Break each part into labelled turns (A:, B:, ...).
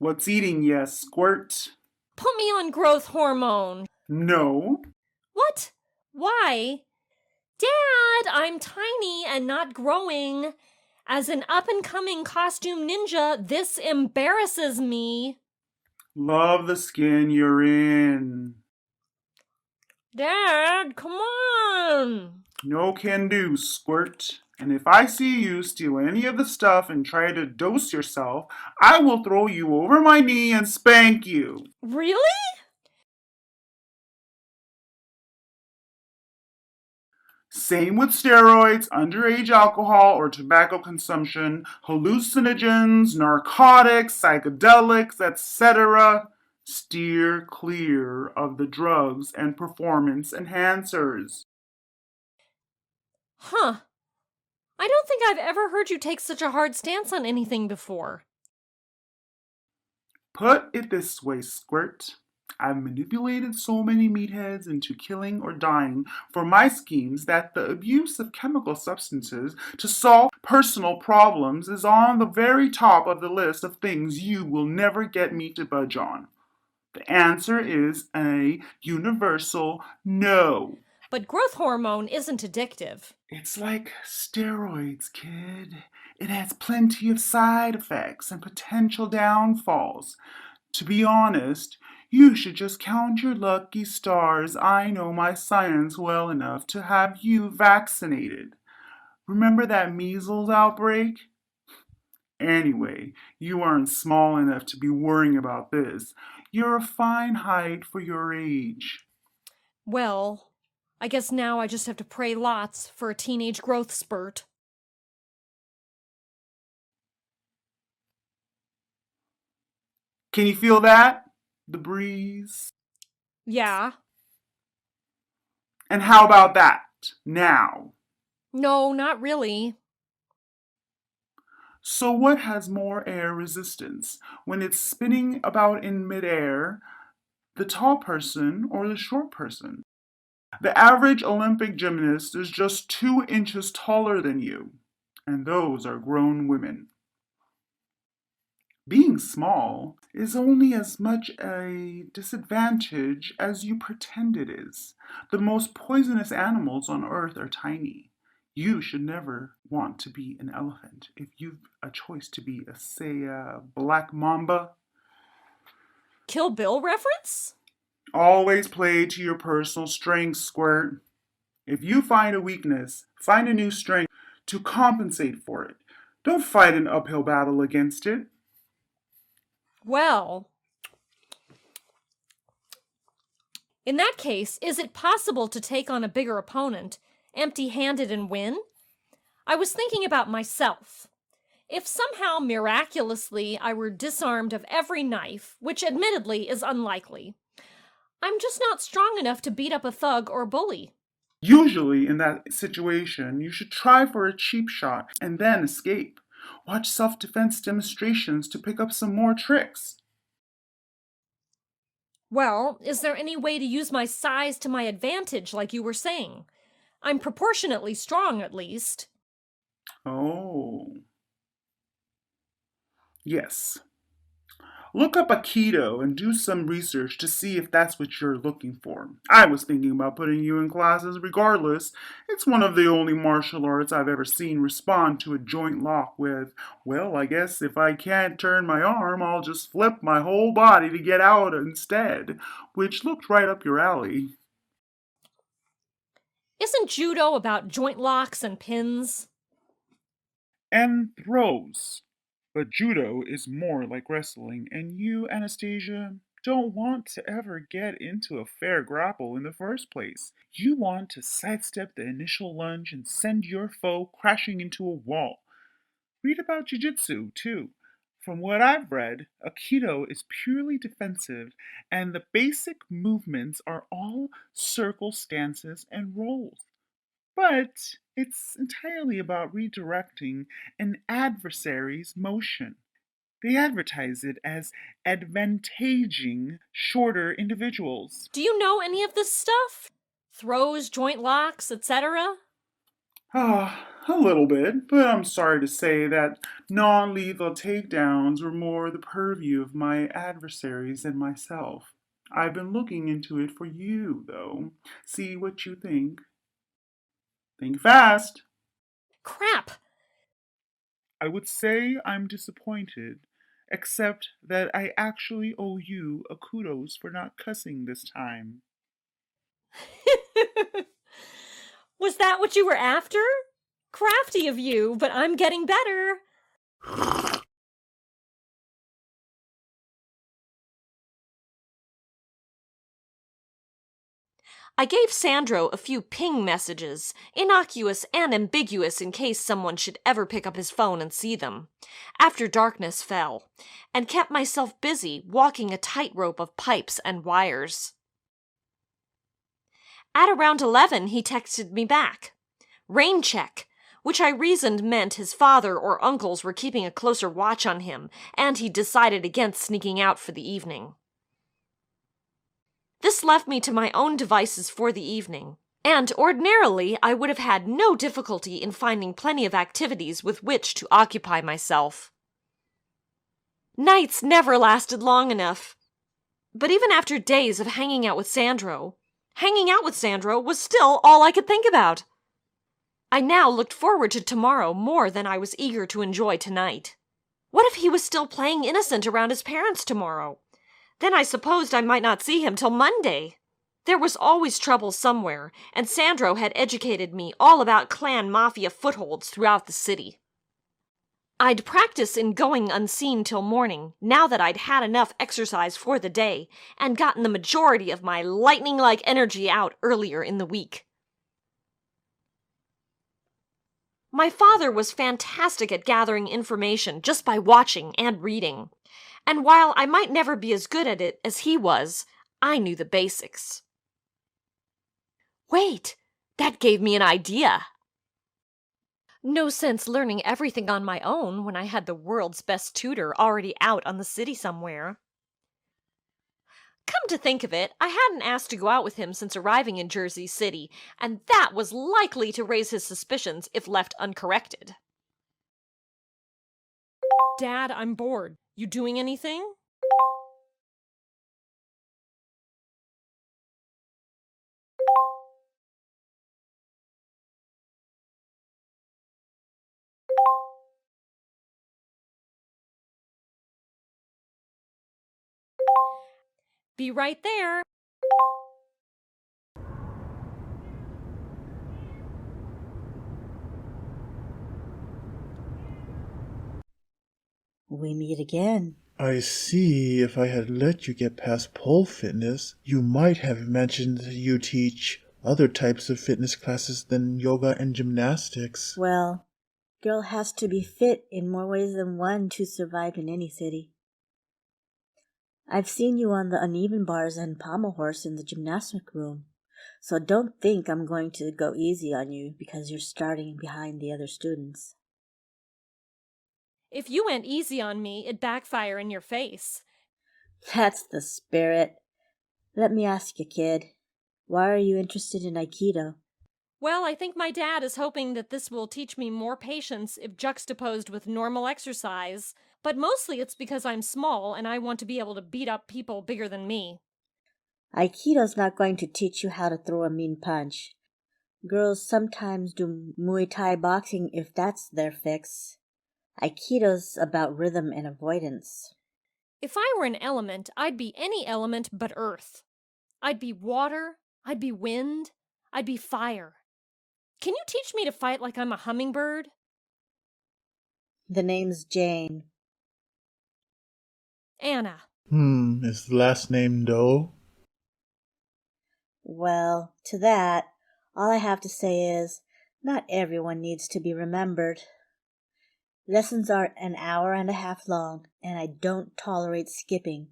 A: What's eating ya, squirt?
B: Put me on growth hormone.
A: No.
B: What? Why? Dad, I'm tiny and not growing. As an up-and-coming costume ninja, this embarrasses me.
A: Love the skin you're in.
B: Dad, come on.
A: No can do, squirt. And if I see you steal any of the stuff and try to dose yourself, I will throw you over my knee and spank you.
B: Really?
A: Same with steroids, underage alcohol or tobacco consumption, hallucinogens, narcotics, psychedelics, etc. Steer clear of the drugs and performance enhancers.
B: Huh. I don't think I've ever heard you take such a hard stance on anything before.
A: Put it this way, Squirt. I've manipulated so many meatheads into killing or dying for my schemes that the abuse of chemical substances to solve personal problems is on the very top of the list of things you will never get me to budge on. The answer is a universal no.
B: But growth hormone isn't addictive.
A: It's like steroids, kid. It has plenty of side effects and potential downfalls. To be honest, you should just count your lucky stars. I know my science well enough to have you vaccinated. Remember that measles outbreak? Anyway, you aren't small enough to be worrying about this. You're a fine height for your age.
B: Well, I guess now I just have to pray lots for a teenage growth spurt.
A: Can you feel that? The breeze?
B: Yeah.
A: And how about that? Now.
B: No, not really.
A: So what has more air resistance? When it's spinning about in midair, the tall person or the short person? The average Olympic gymnast is just 2 inches taller than you, and those are grown women. Being small is only as much a disadvantage as you pretend it is. The most poisonous animals on earth are tiny. You should never want to be an elephant. If you've a choice to be, a black mamba,
B: Kill Bill reference?
A: always play to your personal strengths, Squirt. If you find a weakness, find a new strength to compensate for it. Don't fight an uphill battle against it.
B: Well, in that case, is it possible to take on a bigger opponent, empty-handed, and win? I was thinking about myself. If somehow, miraculously, I were disarmed of every knife, which admittedly is unlikely, I'm just not strong enough to beat up a thug or bully.
A: Usually, in that situation, you should try for a cheap shot and then escape. Watch self defense demonstrations to pick up some more tricks.
B: Well, is there any way to use my size to my advantage, like you were saying? I'm proportionately strong, at least.
A: Oh. Yes. Look up Aikido and do some research to see if that's what you're looking for. I was thinking about putting you in classes regardless. It's one of the only martial arts I've ever seen respond to a joint lock with, well, I guess if I can't turn my arm, I'll just flip my whole body to get out instead, which looked right up your alley.
B: Isn't judo about joint locks and pins?
A: And throws. But judo is more like wrestling, and you, Anastasia, don't want to ever get into a fair grapple in the first place. You want to sidestep the initial lunge and send your foe crashing into a wall. Read about jiu-jitsu, too. From what I've read, Aikido is purely defensive, and the basic movements are all circle stances and rolls. But it's entirely about redirecting an adversary's motion. They advertise it as advantaging shorter individuals.
B: Do you know any of this stuff? Throws, joint locks, etc.?
A: A little bit, but I'm sorry to say that non lethal takedowns were more the purview of my adversaries than myself. I've been looking into it for you, though. See what you think. Think fast.
B: Crap!
A: I would say I'm disappointed, except that I actually owe you a kudos for not cussing this time.
B: Was that what you were after? Crafty of you, but I'm getting better. I gave Sandro a few ping messages, innocuous and ambiguous in case someone should ever pick up his phone and see them, after darkness fell, and kept myself busy walking a tightrope of pipes and wires. At around 11, he texted me back. Rain check, which I reasoned meant his father or uncles were keeping a closer watch on him, and he decided against sneaking out for the evening. This left me to my own devices for the evening, and ordinarily I would have had no difficulty in finding plenty of activities with which to occupy myself. Nights never lasted long enough. But even after days of hanging out with Sandro was still all I could think about. I now looked forward to tomorrow more than I was eager to enjoy tonight. What if he was still playing innocent around his parents tomorrow? Then I supposed I might not see him till Monday. There was always trouble somewhere, and Sandro had educated me all about clan mafia footholds throughout the city. I'd practice in going unseen till morning, now that I'd had enough exercise for the day, and gotten the majority of my lightning-like energy out earlier in the week. My father was fantastic at gathering information just by watching and reading. And while I might never be as good at it as he was, I knew the basics. Wait, that gave me an idea. No sense learning everything on my own when I had the world's best tutor already out on the city somewhere. Come to think of it, I hadn't asked to go out with him since arriving in Jersey City, and that was likely to raise his suspicions if left uncorrected. Dad, I'm bored. You doing anything? Be right there.
C: We meet again.
D: I see. If I had let you get past pole fitness, you might have mentioned that you teach other types of fitness classes than yoga and gymnastics.
C: Well, girl has to be fit in more ways than one to survive in any city. I've seen you on the uneven bars and pommel horse in the gymnastic room, so don't think I'm going to go easy on you because you're starting behind the other students.
B: If you went easy on me, it'd backfire in your face.
C: That's the spirit. Let me ask you, kid, why are you interested in Aikido?
B: Well, I think my dad is hoping that this will teach me more patience if juxtaposed with normal exercise, but mostly it's because I'm small and I want to be able to beat up people bigger than me.
C: Aikido's not going to teach you how to throw a mean punch. Girls sometimes do Muay Thai boxing if that's their fix. Aikido's about rhythm and avoidance.
B: If I were an element, I'd be any element but earth. I'd be water, I'd be wind, I'd be fire. Can you teach me to fight like I'm a hummingbird?
C: The name's Jane.
B: Anna.
D: Is the last name Doe?
C: Well, to that, all I have to say is, not everyone needs to be remembered. Lessons are an hour and a half long, and I don't tolerate skipping.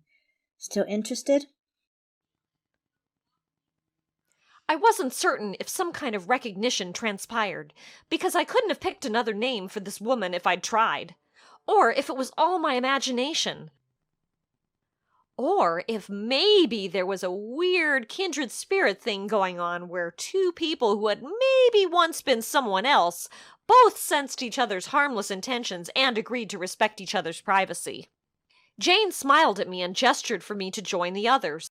C: Still interested?
B: I wasn't certain if some kind of recognition transpired, because I couldn't have picked another name for this woman if I'd tried, or if it was all my imagination.
E: Or if maybe there was a weird kindred spirit thing going on where two people who had maybe once been someone else both sensed each other's harmless intentions and agreed to respect each other's privacy. Jane smiled at me and gestured for me to join the others.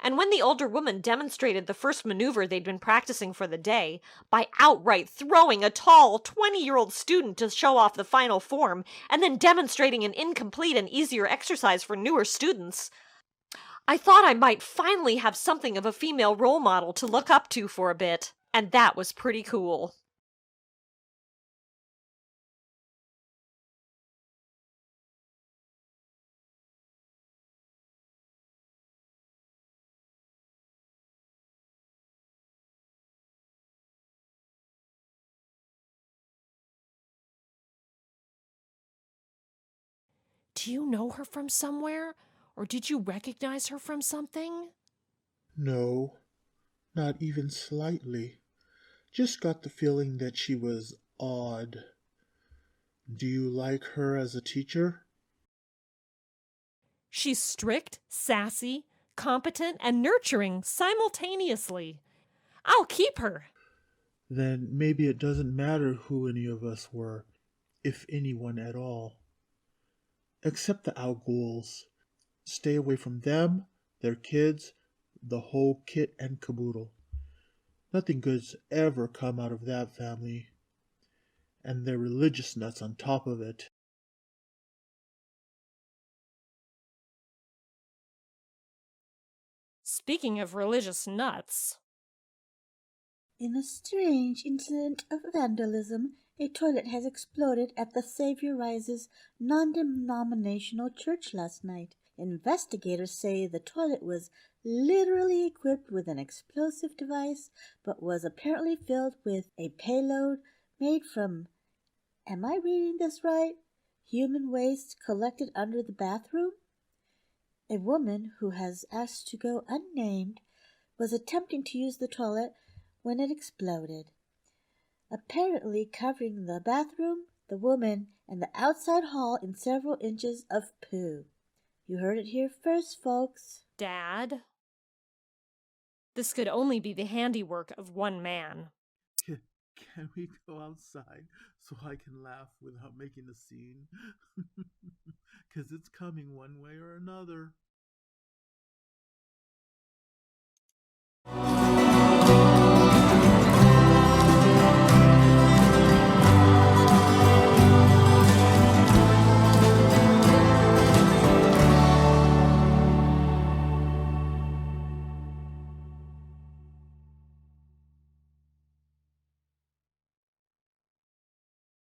E: And when the older woman demonstrated the first maneuver they'd been practicing for the day, by outright throwing a tall 20-year-old student to show off the final form, and then demonstrating an incomplete and easier exercise for newer students, I thought I might finally have something of a female role model to look up to for a bit, and that was pretty cool.
B: Do you know her from somewhere? Or did you recognize her from something?
D: No, not even slightly. Just got the feeling that she was odd. Do you like her as a teacher?
B: She's strict, sassy, competent, and nurturing simultaneously. I'll keep her.
D: Then maybe it doesn't matter who any of us were, if anyone at all. Except the Owls. Stay away from them, their kids, the whole kit and caboodle. Nothing good's ever come out of that family. And their religious nuts on top of it.
B: Speaking of religious nuts.
C: In a strange incident of vandalism, a toilet has exploded at the Savior Rises non-denominational church last night. Investigators say the toilet was literally equipped with an explosive device, but was apparently filled with a payload made from, am I reading this right? Human waste collected under the bathroom? A woman who has asked to go unnamed was attempting to use the toilet when it exploded, apparently covering the bathroom, the woman, and the outside hall in several inches of poo. You heard it here first, folks.
B: Dad? This could only be the handiwork of one man.
D: Can we go outside so I can laugh without making a scene? 'Cause it's coming one way or another.